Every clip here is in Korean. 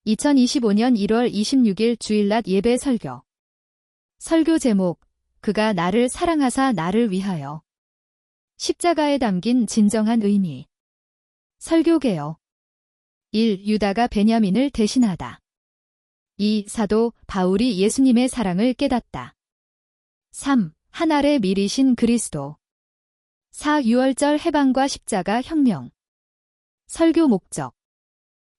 2025년 1월 26일 주일낮 예배 설교. 설교 제목, 그가 나를 사랑하사 나를 위하여. 십자가에 담긴 진정한 의미. 설교 개요. 1. 유다가 베냐민을 대신하다. 2. 사도 바울이 예수님의 사랑을 깨닫다. 3. 한 알의 밀이신 그리스도. 4. 유월절 해방과 십자가 혁명. 설교 목적.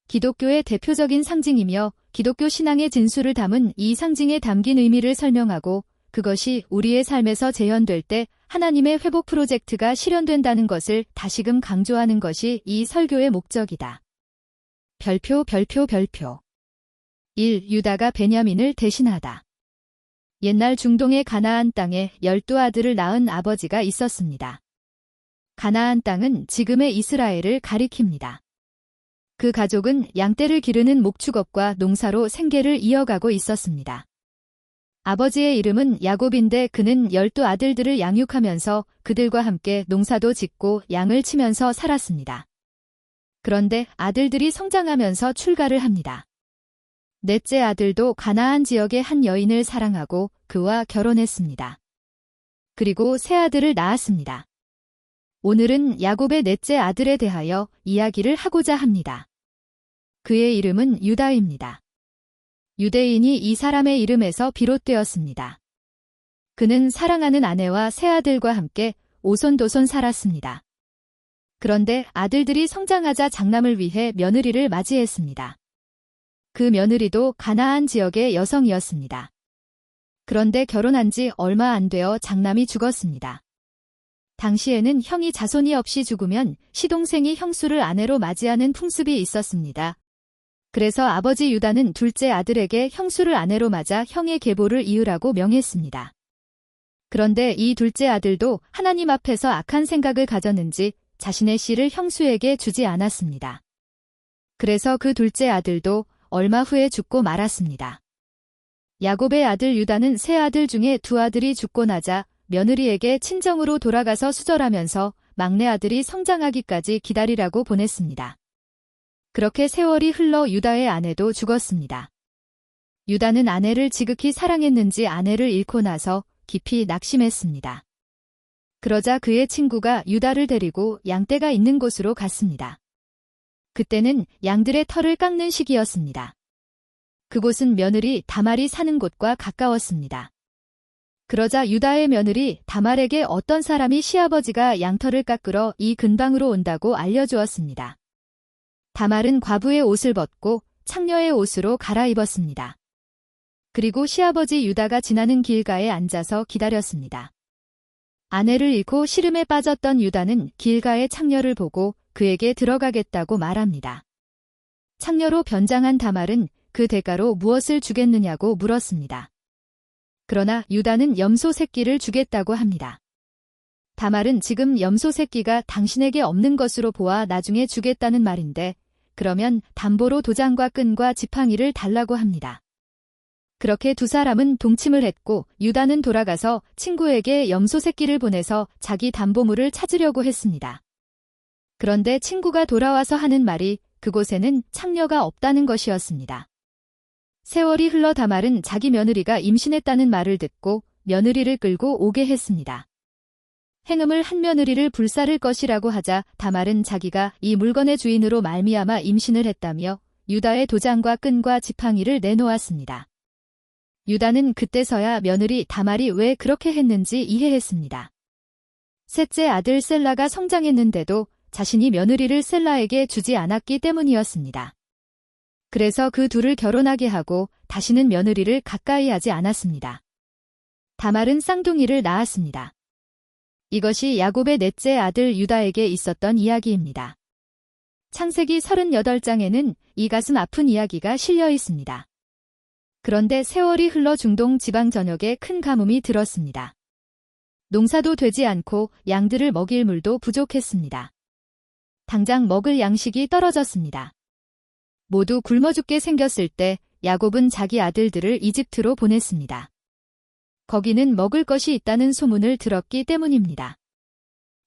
기독교의 대표적인 상징이며 기독교 신앙의 진수를 담은 이 상징에 담긴 의미를 설명하고 그것이 우리의 삶에서 재현될 때 하나님의 회복 프로젝트가 실현된다는 것을 다시금 강조하는 것이 이 설교의 목적이다. 별표. 1. 유다가 베냐민을 대신하다. 옛날 중동의 가나안 땅에 12아들을 낳은 아버지가 있었습니다. 가나안 땅은 지금의 이스라엘을 가리킵니다. 그 가족은 양떼를 기르는 목축업과 농사로 생계를 이어가고 있었습니다. 아버지의 이름은 야곱인데 그는 12아들들을 양육하면서 그들과 함께 농사도 짓고 양을 치면서 살았습니다. 그런데 아들들이 성장하면서 출가를 합니다. 넷째 아들도 가나안 지역의 한 여인을 사랑하고 그와 결혼했습니다. 그리고 세 아들을 낳았습니다. 오늘은 야곱의 넷째 아들에 대하여 이야기를 하고자 합니다. 그의 이름은 유다입니다. 유대인이 이 사람의 이름에서 비롯되었습니다. 그는 사랑하는 아내와 세 아들과 함께 오손도손 살았습니다. 그런데 아들들이 성장하자 장남을 위해 며느리를 맞이했습니다. 그 며느리도 가나안 지역의 여성이었습니다. 그런데 결혼한 지 얼마 안 되어 장남이 죽었습니다. 당시에는 형이 자손이 없이 죽으면 시동생이 형수를 아내로 맞이하는 풍습이 있었습니다. 그래서 아버지 유다는 둘째 아들에게 형수를 아내로 맞아 형의 계보를 이으라고 명했습니다. 그런데 이 둘째 아들도 하나님 앞에서 악한 생각을 가졌는지 자신의 씨를 형수에게 주지 않았습니다. 그래서 그 둘째 아들도 얼마 후에 죽고 말았습니다. 야곱의 아들 유다는 세 아들 중에 두 아들이 죽고 나자 며느리에게 친정으로 돌아가서 수절하면서 막내 아들이 성장하기까지 기다리라고 보냈습니다. 그렇게 세월이 흘러 유다의 아내도 죽었습니다. 유다는 아내를 지극히 사랑했는지 아내를 잃고 나서 깊이 낙심했습니다. 그러자 그의 친구가 유다를 데리고 양떼가 있는 곳으로 갔습니다. 그때는 양들의 털을 깎는 시기였습니다. 그곳은 며느리 다말이 사는 곳과 가까웠습니다. 그러자 유다의 며느리 다말에게 어떤 사람이 시아버지가 양털을 깎으러 이 근방으로 온다고 알려주었습니다. 다말은 과부의 옷을 벗고 창녀의 옷으로 갈아입었습니다. 그리고 시아버지 유다가 지나는 길가에 앉아서 기다렸습니다. 아내를 잃고 시름에 빠졌던 유다는 길가의 창녀를 보고 그에게 들어가겠다고 말합니다. 창녀로 변장한 다말은 그 대가로 무엇을 주겠느냐고 물었습니다. 그러나 유다는 염소 새끼를 주겠다고 합니다. 다말은 지금 염소 새끼가 당신에게 없는 것으로 보아 나중에 주겠다는 말인데 그러면 담보로 도장과 끈과 지팡이를 달라고 합니다. 그렇게 두 사람은 동침을 했고 유다는 돌아가서 친구에게 염소 새끼를 보내서 자기 담보물을 찾으려고 했습니다. 그런데 친구가 돌아와서 하는 말이 그곳에는 창녀가 없다는 것이었습니다. 세월이 흘러 다말은 자기 며느리가 임신했다는 말을 듣고 며느리를 끌고 오게 했습니다. 행음을 한 며느리를 불사를 것이라고 하자 다말은 자기가 이 물건의 주인으로 말미암아 임신을 했다며 유다의 도장과 끈과 지팡이를 내놓았습니다. 유다는 그때서야 며느리 다말이 왜 그렇게 했는지 이해했습니다. 셋째 아들 셀라가 성장했는데도 자신이 며느리를 셀라에게 주지 않았기 때문이었습니다. 그래서 그 둘을 결혼하게 하고 다시는 며느리를 가까이 하지 않았습니다. 다말은 쌍둥이를 낳았습니다. 이것이 야곱의 넷째 아들 유다에게 있었던 이야기입니다. 창세기 38장에는 이 가슴 아픈 이야기가 실려 있습니다. 그런데 세월이 흘러 중동 지방 전역에 큰 가뭄이 들었습니다. 농사도 되지 않고 양들을 먹일 물도 부족했습니다. 당장 먹을 양식이 떨어졌습니다. 모두 굶어 죽게 생겼을 때 야곱은 자기 아들들을 이집트로 보냈습니다. 거기는 먹을 것이 있다는 소문을 들었기 때문입니다.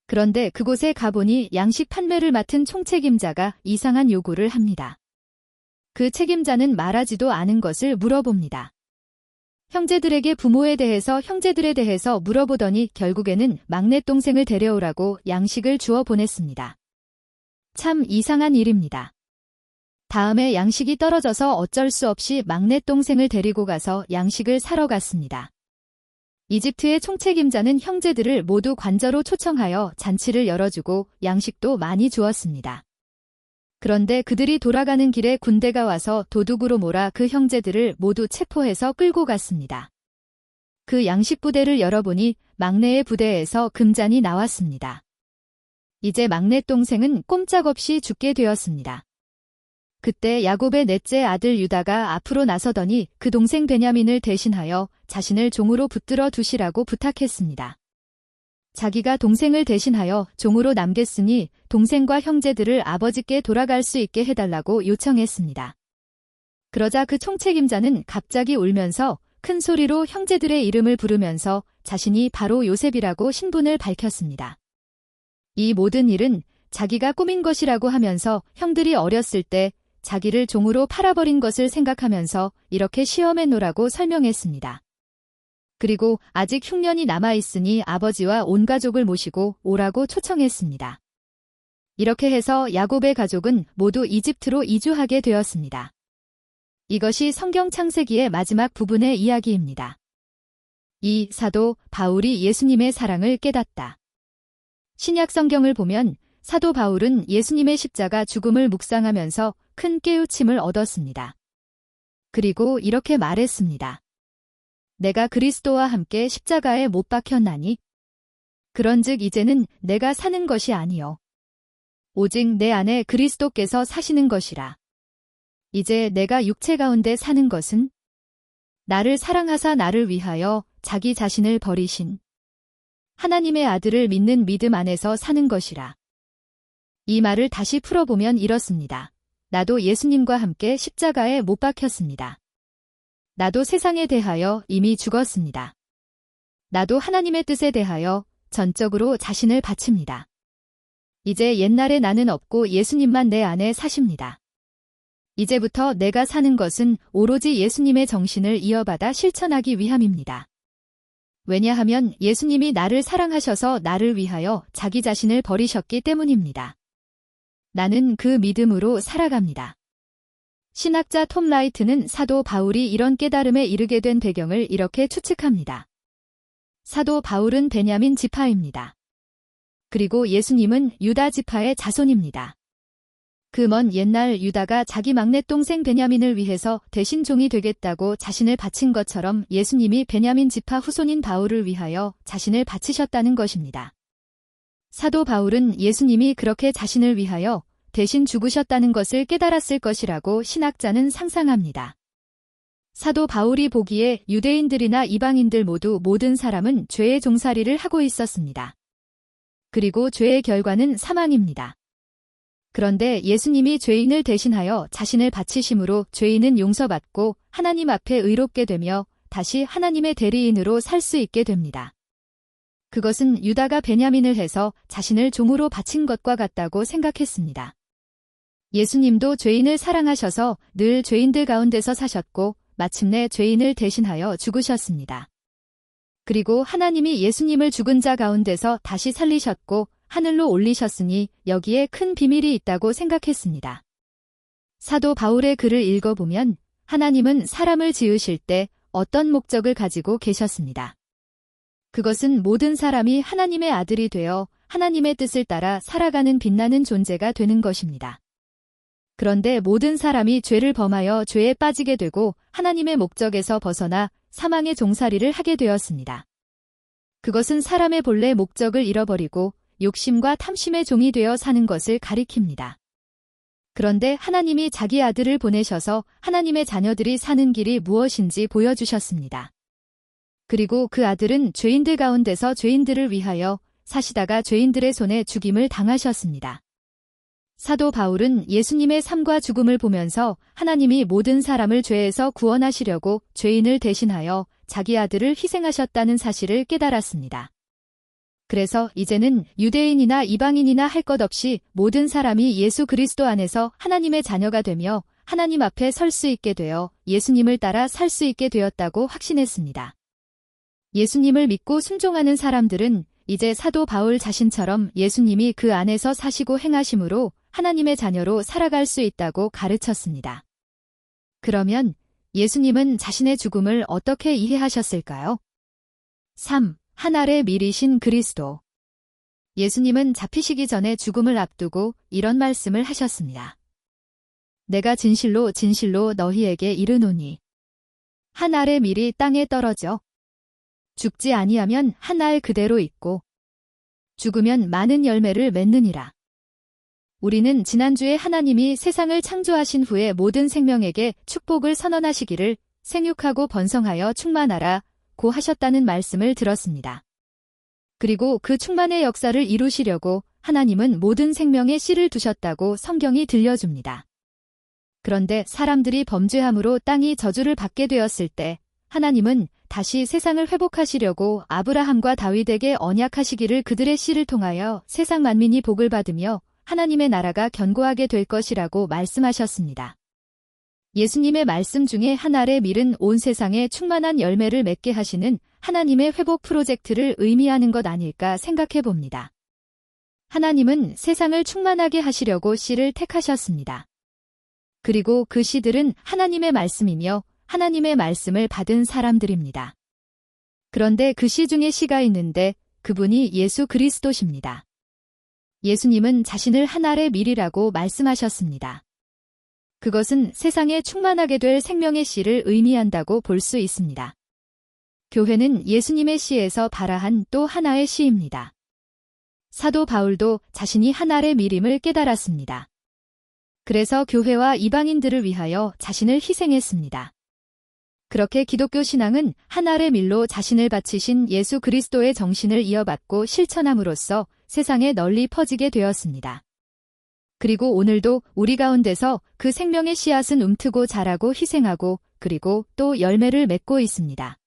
그런데 그곳에 가보니 양식 판매를 맡은 총책임자가 이상한 요구를 합니다. 그 책임자는 말하지도 않은 것을 물어봅니다. 형제들에게 부모에 대해서 형제들에 대해서 물어보더니 결국에는 막내 동생을 데려오라고 양식을 주어 보냈습니다. 참 이상한 일입니다. 다음에 양식이 떨어져서 어쩔 수 없이 막내 동생을 데리고 가서 양식을 사러 갔습니다. 이집트의 총책임자는 형제들을 모두 관저로 초청하여 잔치를 열어주고 양식도 많이 주었습니다. 그런데 그들이 돌아가는 길에 군대가 와서 도둑으로 몰아 그 형제들을 모두 체포해서 끌고 갔습니다. 그 양식 부대를 열어보니 막내의 부대에서 금잔이 나왔습니다. 이제 막내 동생은 꼼짝없이 죽게 되었습니다. 그때 야곱의 넷째 아들 유다가 앞으로 나서더니 그 동생 베냐민을 대신하여 자신을 종으로 붙들어 두시라고 부탁했습니다. 자기가 동생을 대신하여 종으로 남겼으니 동생과 형제들을 아버지께 돌아갈 수 있게 해달라고 요청했습니다. 그러자 그 총책임자는 갑자기 울면서 큰 소리로 형제들의 이름을 부르면서 자신이 바로 요셉이라고 신분을 밝혔습니다. 이 모든 일은 자기가 꾸민 것이라고 하면서 형들이 어렸을 때 자기를 종으로 팔아버린 것을 생각하면서 이렇게 시험해 놓으라고 설명했습니다. 그리고 아직 흉년이 남아있으니 아버지와 온 가족을 모시고 오라고 초청했습니다. 이렇게 해서 야곱의 가족은 모두 이집트로 이주하게 되었습니다. 이것이 성경 창세기의 마지막 부분의 이야기입니다. 이 사도 바울이 예수님의 사랑을 깨닫다. 신약 성경을 보면 사도 바울은 예수님의 십자가 죽음을 묵상하면서 큰 깨우침을 얻었습니다. 그리고 이렇게 말했습니다. 내가 그리스도와 함께 십자가에 못 박혔나니 그런즉 이제는 내가 사는 것이 아니요 오직 내 안에 그리스도께서 사시는 것이라. 이제 내가 육체 가운데 사는 것은 나를 사랑하사 나를 위하여 자기 자신을 버리신 하나님의 아들을 믿는 믿음 안에서 사는 것이라. 이 말을 다시 풀어보면 이렇습니다. 나도 예수님과 함께 십자가에 못 박혔습니다. 나도 세상에 대하여 이미 죽었습니다. 나도 하나님의 뜻에 대하여 전적으로 자신을 바칩니다. 이제 옛날의 나는 없고 예수님만 내 안에 사십니다. 이제부터 내가 사는 것은 오로지 예수님의 정신을 이어받아 실천하기 위함입니다. 왜냐하면 예수님이 나를 사랑하셔서 나를 위하여 자기 자신을 버리셨기 때문입니다. 나는 그 믿음으로 살아갑니다. 신학자 톰 라이트는 사도 바울이 이런 깨달음에 이르게 된 배경을 이렇게 추측합니다. 사도 바울은 베냐민 지파입니다. 그리고 예수님은 유다 지파의 자손입니다. 그 먼 옛날 유다가 자기 막내 동생 베냐민을 위해서 대신 종이 되겠다고 자신을 바친 것처럼 예수님이 베냐민 지파 후손인 바울을 위하여 자신을 바치셨다는 것입니다. 사도 바울은 예수님이 그렇게 자신을 위하여 대신 죽으셨다는 것을 깨달았을 것이라고 신학자는 상상합니다. 사도 바울이 보기에 유대인들이나 이방인들 모두 모든 사람은 죄의 종살이를 하고 있었습니다. 그리고 죄의 결과는 사망입니다. 그런데 예수님이 죄인을 대신하여 자신을 바치심으로 죄인은 용서받고 하나님 앞에 의롭게 되며 다시 하나님의 대리인으로 살 수 있게 됩니다. 그것은 유다가 베냐민을 해서 자신을 종으로 바친 것과 같다고 생각했습니다. 예수님도 죄인을 사랑하셔서 늘 죄인들 가운데서 사셨고 마침내 죄인을 대신하여 죽으셨습니다. 그리고 하나님이 예수님을 죽은 자 가운데서 다시 살리셨고 하늘로 올리셨으니 여기에 큰 비밀이 있다고 생각했습니다. 사도 바울의 글을 읽어보면 하나님은 사람을 지으실 때 어떤 목적을 가지고 계셨습니다. 그것은 모든 사람이 하나님의 아들이 되어 하나님의 뜻을 따라 살아가는 빛나는 존재가 되는 것입니다. 그런데 모든 사람이 죄를 범하여 죄에 빠지게 되고 하나님의 목적에서 벗어나 사망의 종살이를 하게 되었습니다. 그것은 사람의 본래 목적을 잃어버리고 욕심과 탐심의 종이 되어 사는 것을 가리킵니다. 그런데 하나님이 자기 아들을 보내셔서 하나님의 자녀들이 사는 길이 무엇인지 보여주셨습니다. 그리고 그 아들은 죄인들 가운데서 죄인들을 위하여 사시다가 죄인들의 손에 죽임을 당하셨습니다. 사도 바울은 예수님의 삶과 죽음을 보면서 하나님이 모든 사람을 죄에서 구원하시려고 죄인을 대신하여 자기 아들을 희생하셨다는 사실을 깨달았습니다. 그래서 이제는 유대인이나 이방인이나 할 것 없이 모든 사람이 예수 그리스도 안에서 하나님의 자녀가 되며 하나님 앞에 설 수 있게 되어 예수님을 따라 살 수 있게 되었다고 확신했습니다. 예수님을 믿고 순종하는 사람들은 이제 사도 바울 자신처럼 예수님이 그 안에서 사시고 행하심으로 하나님의 자녀로 살아갈 수 있다고 가르쳤습니다. 그러면 예수님은 자신의 죽음을 어떻게 이해하셨을까요? 3. 한 알의 밀이신 그리스도. 예수님은 잡히시기 전에 죽음을 앞두고 이런 말씀을 하셨습니다. 내가 진실로 진실로 너희에게 이르노니 한 알의 밀이 땅에 떨어져 죽지 아니하면 한 알 그대로 있고 죽으면 많은 열매를 맺느니라. 우리는 지난주에 하나님이 세상을 창조하신 후에 모든 생명에게 축복을 선언하시기를 생육하고 번성하여 충만하라 고 하셨다는 말씀을 들었습니다. 그리고 그 충만의 역사를 이루시려고 하나님은 모든 생명에 씨를 두셨다고 성경이 들려줍니다. 그런데 사람들이 범죄함으로 땅이 저주를 받게 되었을 때 하나님은 다시 세상을 회복하시려고 아브라함과 다윗에게 언약하시기를 그들의 씨를 통하여 세상 만민이 복을 받으며 하나님의 나라가 견고하게 될 것이라고 말씀하셨습니다. 예수님의 말씀 중에 한 알의 밀은 온 세상에 충만한 열매를 맺게 하시는 하나님의 회복 프로젝트를 의미하는 것 아닐까 생각해 봅니다. 하나님은 세상을 충만하게 하시려고 씨를 택하셨습니다. 그리고 그 씨들은 하나님의 말씀이며 하나님의 말씀을 받은 사람들입니다. 그런데 그 씨 중에 씨가 있는데 그분이 예수 그리스도십니다. 예수님은 자신을 한 알의 밀이라고 말씀하셨습니다. 그것은 세상에 충만하게 될 생명의 씨를 의미한다고 볼 수 있습니다. 교회는 예수님의 씨에서 발아한 또 하나의 씨입니다. 사도 바울도 자신이 한 알의 밀임을 깨달았습니다. 그래서 교회와 이방인들을 위하여 자신을 희생했습니다. 그렇게 기독교 신앙은 한 알의 밀로 자신을 바치신 예수 그리스도의 정신을 이어받고 실천함으로써 세상에 널리 퍼지게 되었습니다. 그리고 오늘도 우리 가운데서 그 생명의 씨앗은 움트고 자라고 희생하고 그리고 또 열매를 맺고 있습니다.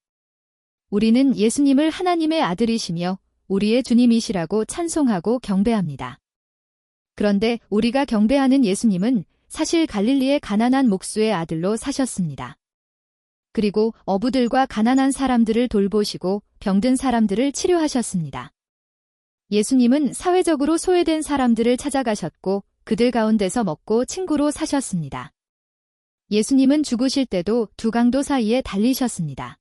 우리는 예수님을 하나님의 아들이시며 우리의 주님이시라고 찬송하고 경배합니다. 그런데 우리가 경배하는 예수님은 사실 갈릴리의 가난한 목수의 아들로 사셨습니다. 그리고 어부들과 가난한 사람들을 돌보시고 병든 사람들을 치료하셨습니다. 예수님은 사회적으로 소외된 사람들을 찾아가셨고 그들 가운데서 먹고 친구로 사셨습니다. 예수님은 죽으실 때도 두 강도 사이에 달리셨습니다.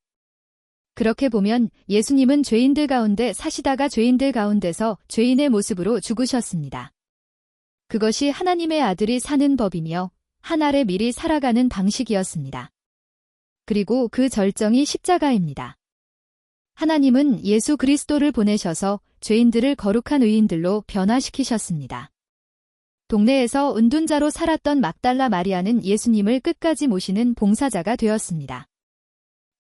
그렇게 보면 예수님은 죄인들 가운데 사시다가 죄인들 가운데서 죄인의 모습으로 죽으셨습니다. 그것이 하나님의 아들이 사는 법이며 한 알의 밀이 살아가는 방식이었습니다. 그리고 그 절정이 십자가입니다. 하나님은 예수 그리스도를 보내셔서 죄인들을 거룩한 의인들로 변화시키셨습니다. 동네에서 은둔자로 살았던 막달라 마리아는 예수님을 끝까지 모시는 봉사자가 되었습니다.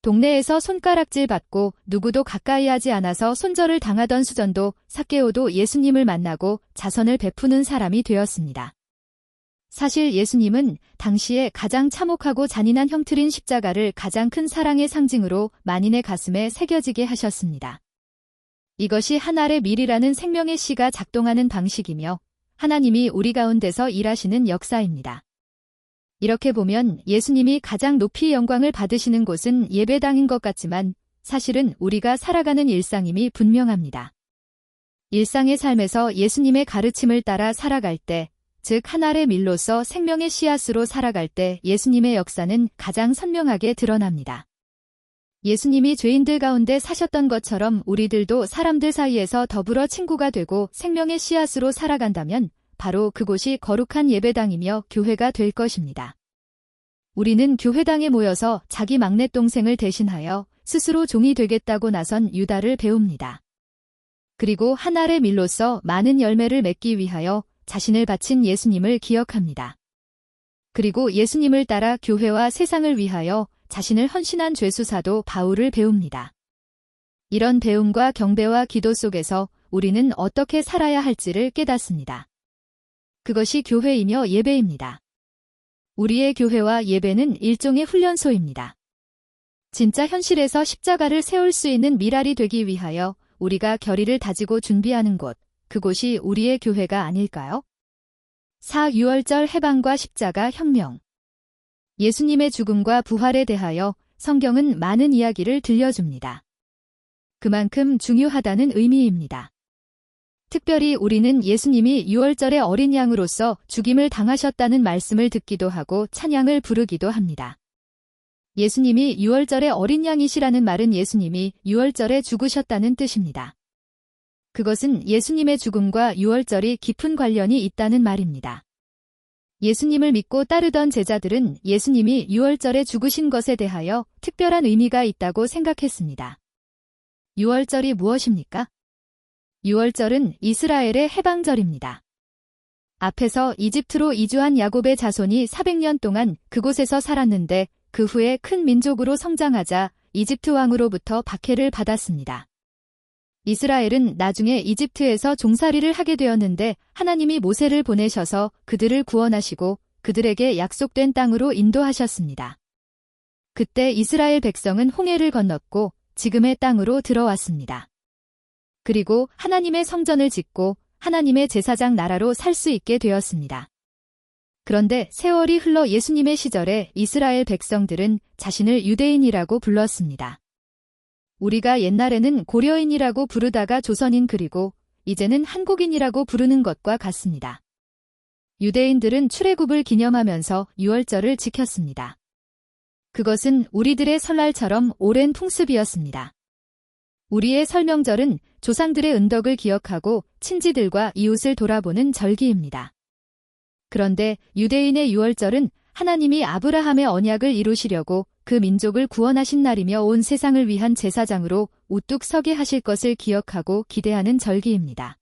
동네에서 손가락질 받고 누구도 가까이 하지 않아서 손절을 당하던 수전도 삭개오도 예수님을 만나고 자선을 베푸는 사람이 되었습니다. 사실 예수님은 당시에 가장 참혹하고 잔인한 형틀인 십자가를 가장 큰 사랑의 상징으로 만인의 가슴에 새겨지게 하셨습니다. 이것이 한 알의 밀이라는 생명의 씨가 작동하는 방식이며 하나님이 우리 가운데서 일하시는 역사입니다. 이렇게 보면 예수님이 가장 높이 영광을 받으시는 곳은 예배당인 것 같지만 사실은 우리가 살아가는 일상임이 분명합니다. 일상의 삶에서 예수님의 가르침을 따라 살아갈 때, 즉 한 알의 밀로서 생명의 씨앗으로 살아갈 때 예수님의 역사는 가장 선명하게 드러납니다. 예수님이 죄인들 가운데 사셨던 것처럼 우리들도 사람들 사이에서 더불어 친구가 되고 생명의 씨앗으로 살아간다면 바로 그곳이 거룩한 예배당이며 교회가 될 것입니다. 우리는 교회당에 모여서 자기 막내 동생을 대신하여 스스로 종이 되겠다고 나선 유다를 배웁니다. 그리고 한 알의 밀로서 많은 열매를 맺기 위하여 자신을 바친 예수님을 기억합니다. 그리고 예수님을 따라 교회와 세상을 위하여 자신을 헌신한 죄수사도 바울을 배웁니다. 이런 배움과 경배와 기도 속에서 우리는 어떻게 살아야 할지를 깨닫습니다. 그것이 교회이며 예배입니다. 우리의 교회와 예배는 일종의 훈련소입니다. 진짜 현실에서 십자가를 세울 수 있는 미랄이 되기 위하여 우리가 결의를 다지고 준비하는 곳, 그곳이 우리의 교회가 아닐까요? 4. 유월절 해방과 십자가 혁명. 예수님의 죽음과 부활에 대하여 성경은 많은 이야기를 들려줍니다. 그만큼 중요하다는 의미입니다. 특별히 우리는 예수님이 유월절의 어린 양으로서 죽임을 당하셨다는 말씀을 듣기도 하고 찬양을 부르기도 합니다. 예수님이 유월절의 어린 양이시라는 말은 예수님이 유월절에 죽으셨다는 뜻입니다. 그것은 예수님의 죽음과 유월절이 깊은 관련이 있다는 말입니다. 예수님을 믿고 따르던 제자들은 예수님이 유월절에 죽으신 것에 대하여 특별한 의미가 있다고 생각했습니다. 유월절이 무엇입니까? 유월절은 이스라엘의 해방절입니다. 앞에서 이집트로 이주한 야곱의 자손이 400년 동안 그곳에서 살았는데 그 후에 큰 민족으로 성장하자 이집트 왕으로부터 박해를 받았습니다. 이스라엘은 나중에 이집트에서 종살이를 하게 되었는데 하나님이 모세를 보내셔서 그들을 구원하시고 그들에게 약속된 땅으로 인도하셨습니다. 그때 이스라엘 백성은 홍해를 건넜고 지금의 땅으로 들어왔습니다. 그리고 하나님의 성전을 짓고 하나님의 제사장 나라로 살 수 있게 되었습니다. 그런데 세월이 흘러 예수님의 시절에 이스라엘 백성들은 자신을 유대인이라고 불렀습니다. 우리가 옛날에는 고려인이라고 부르다가 조선인 그리고 이제는 한국인이라고 부르는 것과 같습니다. 유대인들은 출애굽을 기념하면서 유월절을 지켰습니다. 그것은 우리들의 설날처럼 오랜 풍습이었습니다. 우리의 설명절은 조상들의 은덕을 기억하고 친지들과 이웃을 돌아보는 절기입니다. 그런데 유대인의 유월절은 하나님이 아브라함의 언약을 이루시려고 그 민족을 구원하신 날이며 온 세상을 위한 제사장으로 우뚝 서게 하실 것을 기억하고 기대하는 절기입니다.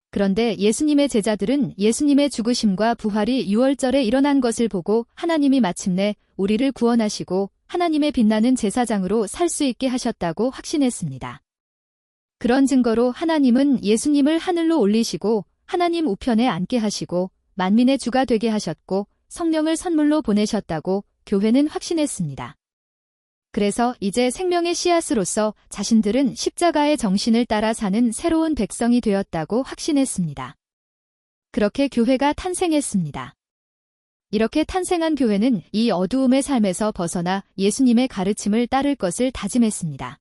그런데 예수님의 제자들은 예수님의 죽으심과 부활이 유월절에 일어난 것을 보고 하나님이 마침내 우리를 구원하시고 하나님의 빛나는 제사장으로 살 수 있게 하셨다고 확신했습니다. 그런 증거로 하나님은 예수님을 하늘로 올리시고 하나님 우편에 앉게 하시고 만민의 주가 되게 하셨고 성령을 선물로 보내셨다고 교회는 확신했습니다. 그래서 이제 생명의 씨앗으로서 자신들은 십자가의 정신을 따라 사는 새로운 백성이 되었다고 확신했습니다. 그렇게 교회가 탄생했습니다. 이렇게 탄생한 교회는 이 어두움의 삶에서 벗어나 예수님의 가르침을 따를 것을 다짐했습니다.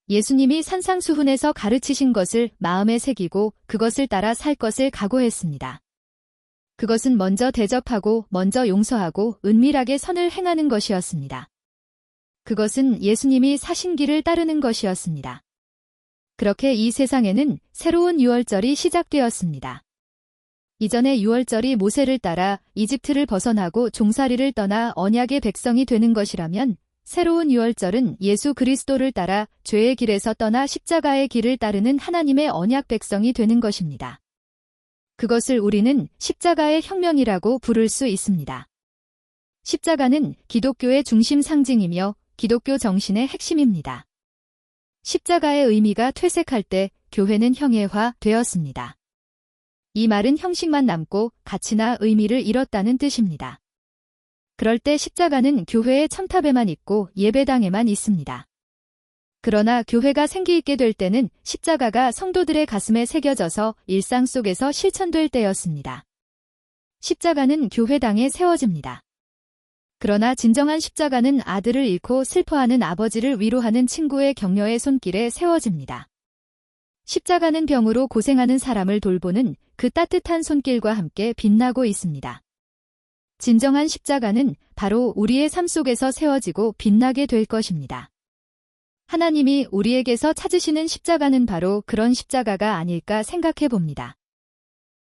예수님이 산상수훈에서 가르치신 것을 마음에 새기고 그것을 따라 살 것을 각오했습니다. 그것은 먼저 대접하고 먼저 용서하고 은밀하게 선을 행하는 것이었습니다. 그것은 예수님이 사신 길을 따르는 것이었습니다. 그렇게 이 세상에는 새로운 유월절이 시작되었습니다. 이전의 유월절이 모세를 따라 이집트를 벗어나고 종살이를 떠나 언약의 백성이 되는 것이라면 새로운 유월절은 예수 그리스도를 따라 죄의 길에서 떠나 십자가의 길을 따르는 하나님의 언약 백성이 되는 것입니다. 그것을 우리는 십자가의 혁명이라고 부를 수 있습니다. 십자가는 기독교의 중심 상징이며 기독교 정신의 핵심입니다. 십자가의 의미가 퇴색할 때 교회는 형해화되었습니다. 이 말은 형식만 남고 가치나 의미를 잃었다는 뜻입니다. 그럴 때 십자가는 교회의 첨탑에만 있고 예배당에만 있습니다. 그러나 교회가 생기 있게 될 때는 십자가가 성도들의 가슴에 새겨져서 일상 속에서 실천될 때였습니다. 십자가는 교회당에 세워집니다. 그러나 진정한 십자가는 아들을 잃고 슬퍼하는 아버지를 위로하는 친구의 격려의 손길에 세워집니다. 십자가는 병으로 고생하는 사람을 돌보는 그 따뜻한 손길과 함께 빛나고 있습니다. 진정한 십자가는 바로 우리의 삶 속에서 세워지고 빛나게 될 것입니다. 하나님이 우리에게서 찾으시는 십자가는 바로 그런 십자가가 아닐까 생각해 봅니다.